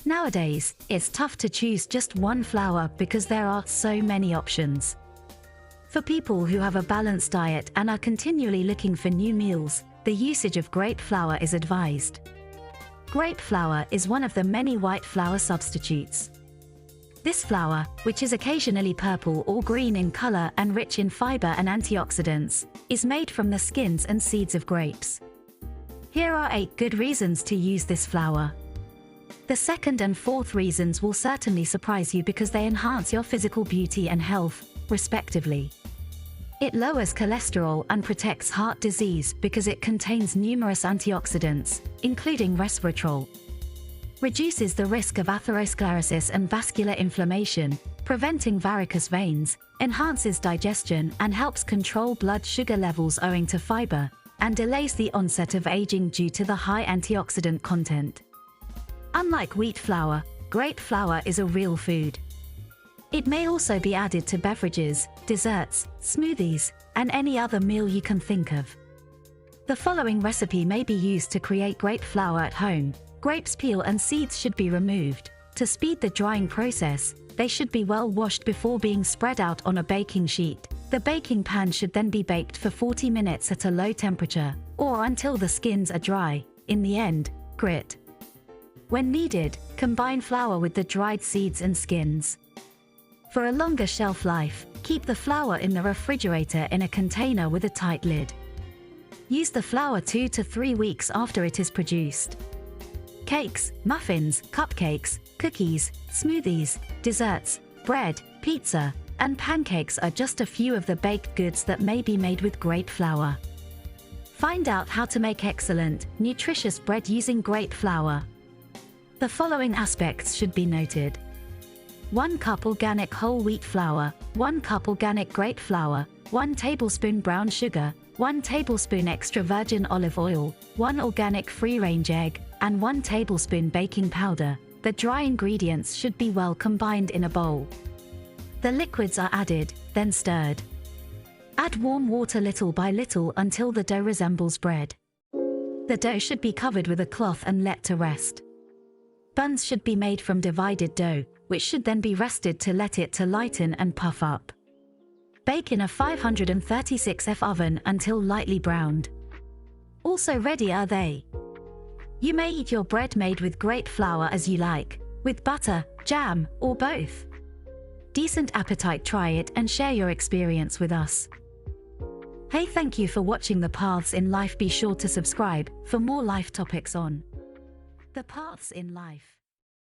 Nowadays, it's tough to choose just one flour because there are so many options. For people who have a balanced diet and are continually looking for new meals, the usage of grape flour is advised. Grape flour is one of the many white flour substitutes. This flour, which is occasionally purple or green in color and rich in fiber and antioxidants, is made from the skins and seeds of grapes. Here are 8 good reasons to use this flour. The second and fourth reasons will certainly surprise you because they enhance your physical beauty and health, respectively. It lowers cholesterol and protects heart disease because it contains numerous antioxidants, including resveratrol. Reduces the risk of atherosclerosis and vascular inflammation, preventing varicose veins, enhances digestion and helps control blood sugar levels owing to fiber, and delays the onset of aging due to the high antioxidant content. Unlike wheat flour, grape flour is a real food. It may also be added to beverages, desserts, smoothies, and any other meal you can think of. The following recipe may be used to create grape flour at home. Grapes peel and seeds should be removed. To speed the drying process, they should be well washed before being spread out on a baking sheet. The baking pan should then be baked for 40 minutes at a low temperature, or until the skins are dry. In the end, grit. When needed, combine flour with the dried seeds and skins. For a longer shelf life, keep the flour in the refrigerator in a container with a tight lid. Use the flour 2 to 3 weeks after it is produced. Cakes, muffins, cupcakes, cookies, smoothies, desserts, bread, pizza, and pancakes are just a few of the baked goods that may be made with grape flour. Find out how to make excellent, nutritious bread using grape flour. The following aspects should be noted. 1 cup organic whole wheat flour, 1 cup organic grape flour, 1 tablespoon brown sugar, 1 tablespoon extra virgin olive oil, 1 organic free-range egg, and 1 tablespoon baking powder. The dry ingredients should be well combined in a bowl. The liquids are added, then stirred. Add warm water little by little until the dough resembles bread. The dough should be covered with a cloth and let to rest. Buns should be made from divided dough, which should then be rested to let it to lighten and puff up. Bake in a 536 F oven until lightly browned. Also ready are they. You may eat your bread made with grape flour as you like, with butter, jam, or both. Decent appetite. Try it and share your experience with us. Hey, thank you for watching The Paths in Life. Be sure to subscribe for more life topics on The Paths in Life.